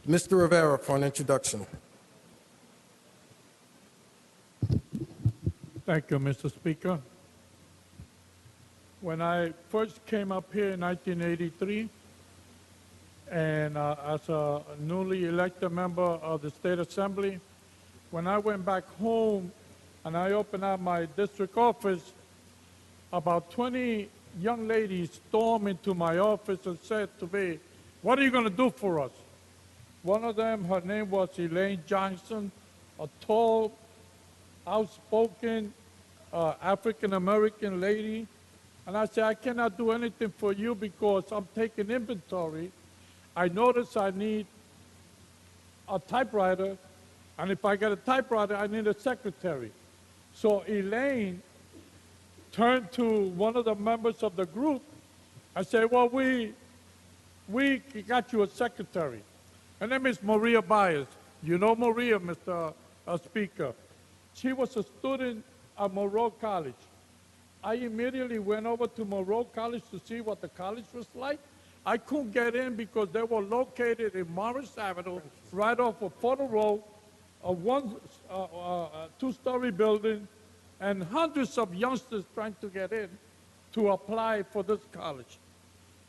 Mr. Rivera for an introduction. Thank you, Mr. Speaker. When I first came up here in 1983, and as a newly elected member of the State Assembly, when I went back home and I opened up my district office, about 20 young ladies stormed into my office and said to me, "What are you going to do for us?" One of them, her name was Elaine Johnson, a tall, outspoken African-American lady. And I said, "I cannot do anything for you because I'm taking inventory. I notice I need a typewriter, and if I get a typewriter, I need a secretary." So Elaine turned to one of the members of the group and said, "Well, we got you a secretary. Her name is Maria Byers. You know Maria, Mr. Speaker. She was a student at Monroe College. I immediately went over to Monroe College to see what the college was like. I couldn't get in because they were located in Morris Avenue, right off of Porter Road, a two-story building, and hundreds of youngsters trying to get in to apply for this college.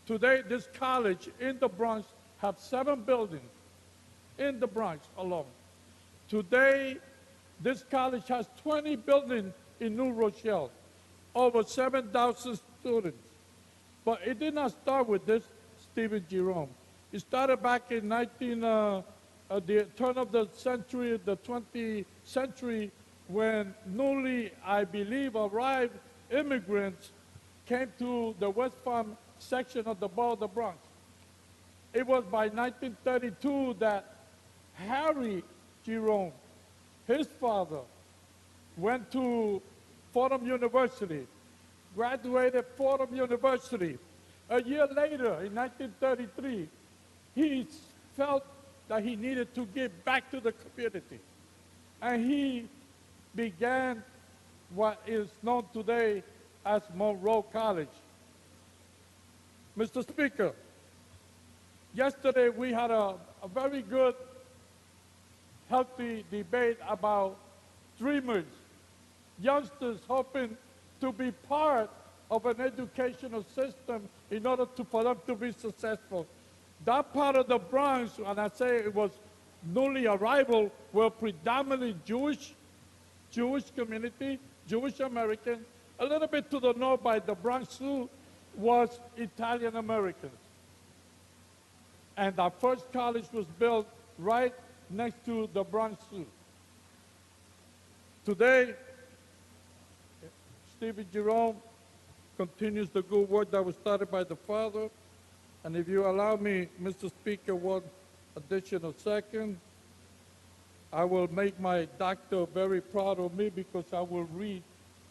Today, this college in the Bronx has 7 buildings in the Bronx alone. Today, this college has 20 buildings in New Rochelle, over 7,000 students. But it did not start with this Stephen Jerome. It started back in the turn of the century, the 20th century, when newly, I believe, arrived immigrants came to the West Farm section of the borough of the Bronx. It was by 1932 that Harry Jerome, his father, went to Fordham University, graduated Fordham University. A year later, in 1933, he felt that he needed to give back to the community. And he began what is known today as Monroe College. Mr. Speaker, yesterday we had a very good, healthy debate about dreamers, youngsters hoping to be part of an educational system in order for them to be successful. That part of the Bronx, and I say it was newly arrival, were predominantly Jewish community, Jewish American. A little bit to the north by the Bronx Zoo was Italian Americans. And our first college was built right next to the Bronx Zoo. Today, Stephen Jerome continues the good work that was started by the father. And if you allow me, Mr. Speaker, one additional second, I will make my doctor very proud of me because I will read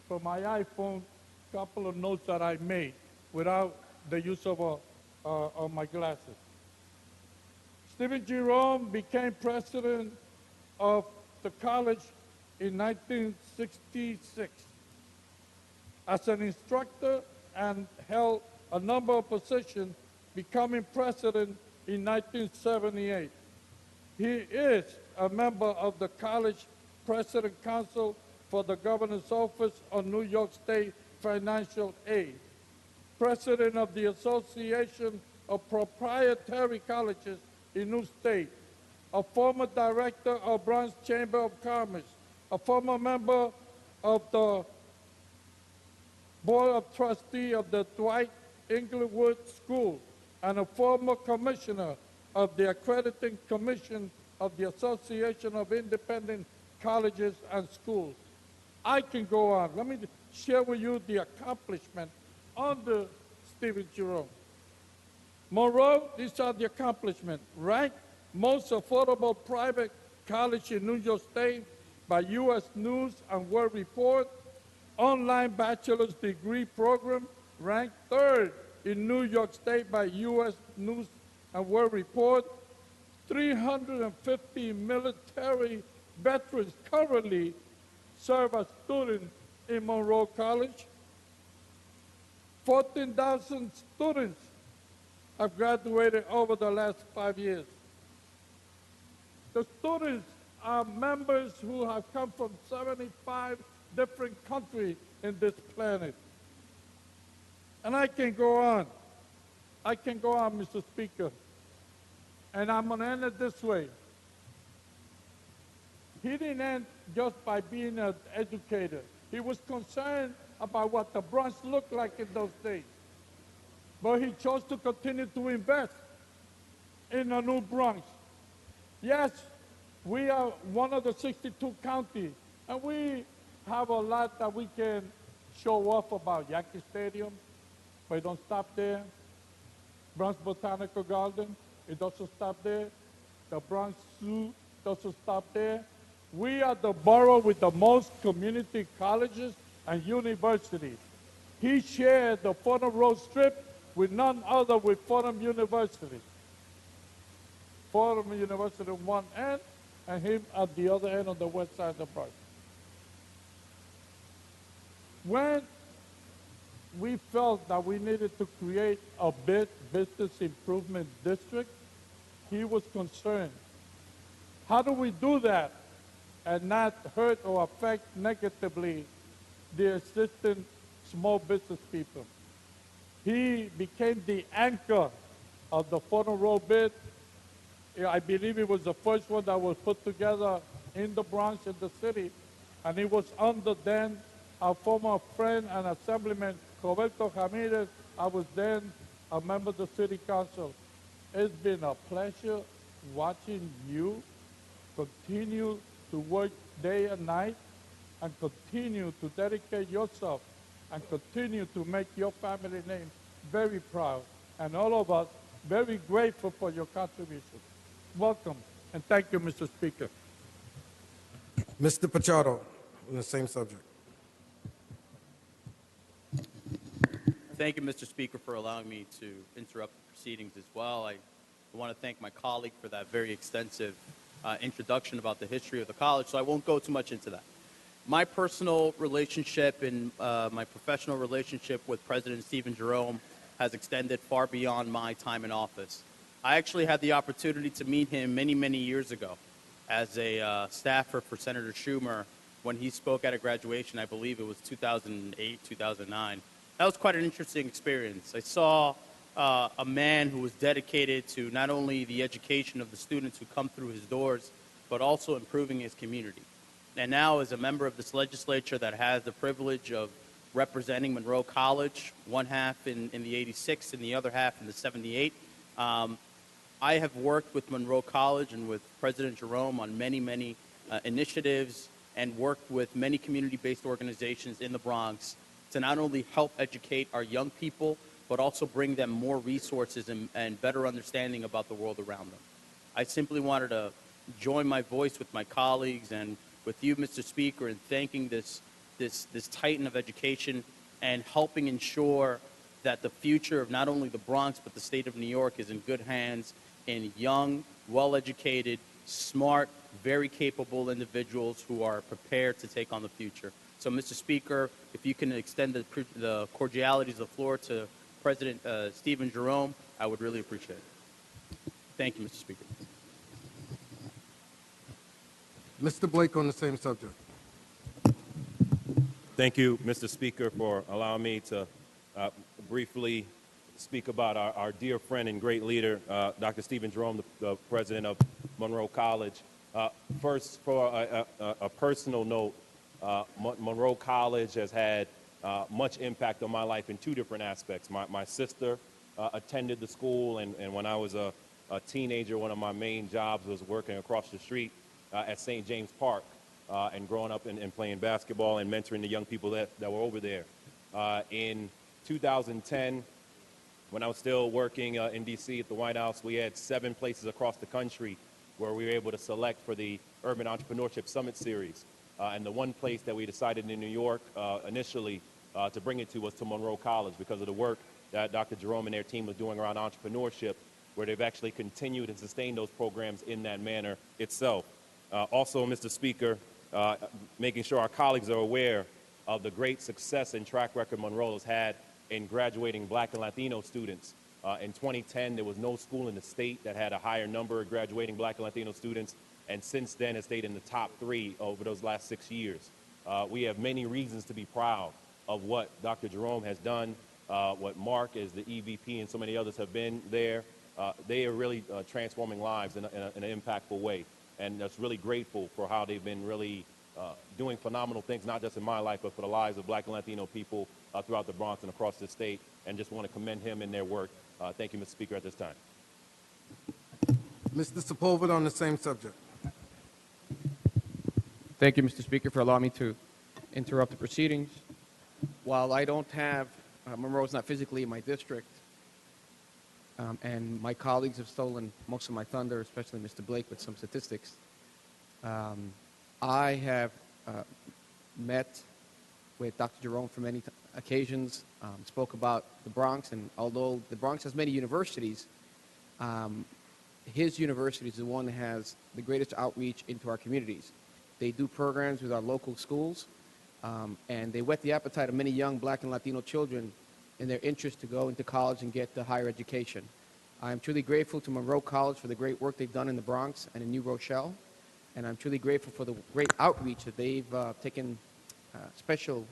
from my iPhone a couple of notes that I made without the use of my glasses. Stephen Jerome became president of the college in 1966 as an instructor and held a number of positions, becoming president in 1978. He is a member of the College President Council for the Governor's Office on New York State Financial Aid, president of the Association of Proprietary Colleges in New State, a former director of Bronx Chamber of Commerce, a former member of the Board of Trustees of the Dwight Englewood School, and a former commissioner of the Accrediting Commission of the Association of Independent Colleges and Schools. I can go on. Let me share with you the accomplishment under Stephen Jerome. Monroe, these are the accomplishments. Ranked most affordable private college in New York State by U.S. News and World Report. Online bachelor's degree program ranked 3rd in New York State by U.S. News and World Report. 350 military veterans currently serve as students in Monroe College. 14,000 students have graduated over the last 5 years. The students are members who have come from 75 different countries in this planet. And I can go on. I can go on, Mr. Speaker. And I'm going to end it this way. He didn't end just by being an educator. He was concerned about what the Bronx looked like in those days. But he chose to continue to invest in a new Bronx. Yes, we are one of the 62 counties, and we have a lot that we can show off about. Yankee Stadium, but it don't stop there. Bronx Botanical Garden, it doesn't stop there. The Bronx Zoo doesn't stop there. We are the borough with the most community colleges and universities. He shared the Fordham Road Strip with none other with Fordham University. Fordham University on one end, and him at the other end on the west side of the Bronx. When we felt that we needed to create a business improvement district, he was concerned. How do we do that and not hurt or affect negatively the existing small business people? He became the anchor of the Fordham Road bid. I believe it was the first one that was put together in the Bronx, in the city, and it was under then our former friend and assemblyman, Roberto Ramirez. I was then a member of the city council. It's been a pleasure watching you continue to work day and night and continue to dedicate yourself and continue to make your family name very proud, and all of us very grateful for your contribution. Welcome, and thank you, Mr. Speaker. Mr. Pachado, on the same subject. Thank you, Mr. Speaker, for allowing me to interrupt the proceedings as well. I want to thank my colleague for that very extensive introduction about the history of the college, so I won't go too much into that. My personal relationship and my professional relationship with President Stephen Jerome has extended far beyond my time in office. I actually had the opportunity to meet him many, many years ago as a staffer for Senator Schumer when he spoke at a graduation. I believe it was 2008, 2009. That was quite an interesting experience. I saw a man who was dedicated to not only the education of the students who come through his doors, but also improving his community. And now, as a member of this legislature that has the privilege of representing Monroe College, one half in the 86 and the other half in the 78, I have worked with Monroe College and with President Jerome on many, many initiatives and worked with many community-based organizations in the Bronx to not only help educate our young people, but also bring them more resources and better understanding about the world around them. I simply wanted to join my voice with my colleagues and with you, Mr. Speaker, in thanking this titan of education and helping ensure that the future of not only the Bronx, but the state of New York is in good hands in young, well-educated, smart, very capable individuals who are prepared to take on the future. So, Mr. Speaker, if you can extend the cordialities of the floor to President Stephen Jerome, I would really appreciate it. Thank you, Mr. Speaker. Mr. Blake on the same subject. Thank you, Mr. Speaker, for allowing me to briefly speak about our dear friend and great leader, Dr. Stephen Jerome, the president of Monroe College. First, for a personal note, Monroe College has had much impact on my life in two different aspects. My sister attended the school, and when I was a teenager, one of my main jobs was working across the street at St. James Park and growing up and playing basketball and mentoring the young people that were over there. In 2010, when I was still working in D.C. at the White House, we had 7 places across the country where we were able to select for the Urban Entrepreneurship Summit Series. And the one place that we decided in New York initially to bring it to was to Monroe College because of the work that Dr. Jerome and their team was doing around entrepreneurship, where they've actually continued and sustained those programs in that manner itself. Also, Mr. Speaker, making sure our colleagues are aware of the great success and track record Monroe has had in graduating Black and Latino students. In 2010, there was no school in the state that had a higher number of graduating Black and Latino students and since then has stayed in the top 3 over those last 6 years. We have many reasons to be proud of what Dr. Jerome has done, what Mark as the EVP and so many others have been there. They are really transforming lives in an impactful way, and that's really grateful for how they've been really doing phenomenal things, not just in my life, but for the lives of Black and Latino people throughout the Bronx and across the state, and just want to commend him and their work. Thank you, Mr. Speaker, at this time. Mr. Sepulveda on the same subject. Thank you, Mr. Speaker, for allowing me to interrupt the proceedings. While I don't have, Monroe is not physically in my district, and my colleagues have stolen most of my thunder, especially Mr. Blake with some statistics, I have met with Dr. Jerome for many occasions, spoke about the Bronx, and although the Bronx has many universities, his university is the one that has the greatest outreach into our communities. They do programs with our local schools, and they whet the appetite of many young Black and Latino children in their interest to go into college and get the higher education. I am truly grateful to Monroe College for the great work they've done in the Bronx and in New Rochelle, and I'm truly grateful for the great outreach that they've taken special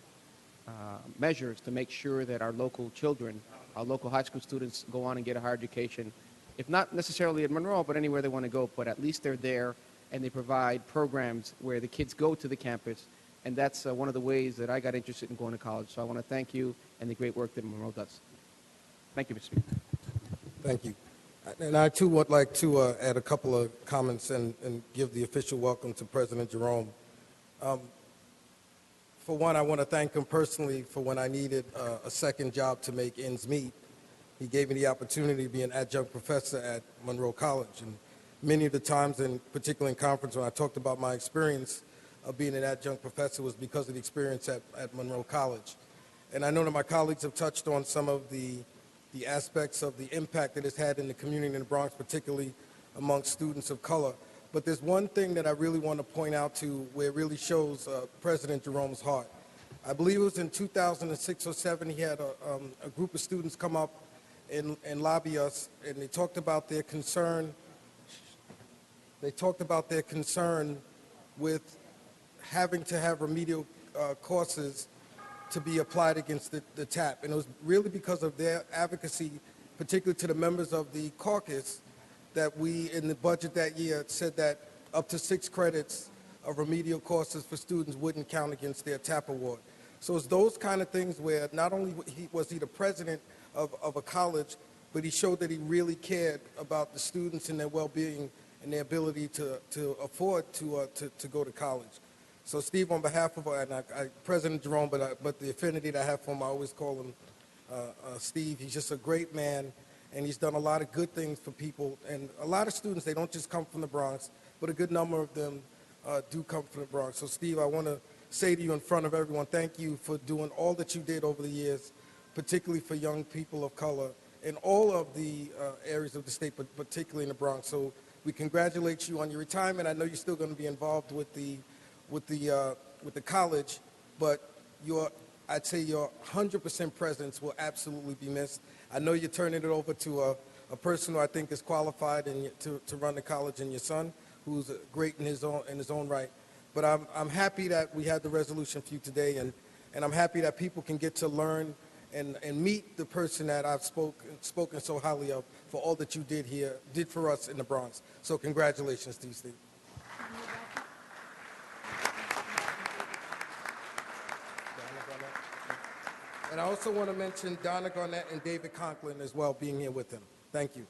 measures to make sure that our local children, our local high school students go on and get a higher education, if not necessarily at Monroe, but anywhere they want to go, but at least they're there and they provide programs where the kids go to the campus, and that's one of the ways that I got interested in going to college. So I want to thank you and the great work that Monroe does. Thank you, Mr. Speaker. Thank you. And I, too, would like to add a couple of comments and give the official welcome to President Jerome. For one, I want to thank him personally for when I needed a second job to make ends meet. He gave me the opportunity to be an adjunct professor at Monroe College. And many of the times, and particularly in conference, when I talked about my experience of being an adjunct professor was because of the experience at Monroe College. And I know that my colleagues have touched on some of the aspects of the impact that it's had in the community in the Bronx, particularly amongst students of color. But there's one thing that I really want to point out to where it really shows President Jerome's heart. I believe it was in 2006 or 7, he had a group of students come up and lobby us, and they talked about their concern. They talked about their concern with having to have remedial courses to be applied against the TAP. And it was really because of their advocacy, particularly to the members of the caucus, that we, in the budget that year, said that up to 6 credits of remedial courses for students wouldn't count against their TAP award. So it's those kind of things where not only was he the president of a college, but he showed that he really cared about the students and their well-being and their ability to afford to go to college. So Steve, on behalf of President Jerome, but the affinity that I have for him, I always call him Steve. He's just a great man, and he's done a lot of good things for people. And a lot of students, they don't just come from the Bronx, but a good number of them do come from the Bronx. So Steve, I want to say to you in front of everyone, thank you for doing all that you did over the years, particularly for young people of color in all of the areas of the state, but particularly in the Bronx. So we congratulate you on your retirement. I know you're still going to be involved with the college, but I'd say your 100% presence will absolutely be missed. I know you're turning it over to a person who I think is qualified to run the college, and your son, who's great in his own right. But I'm happy that we had the resolution for you today, and I'm happy that people can get to learn and meet the person that I've spoken so highly of for all that you did for us in the Bronx. So congratulations to you, Steve. And I also want to mention Donna Garnett and David Conklin as well being here with him. Thank you.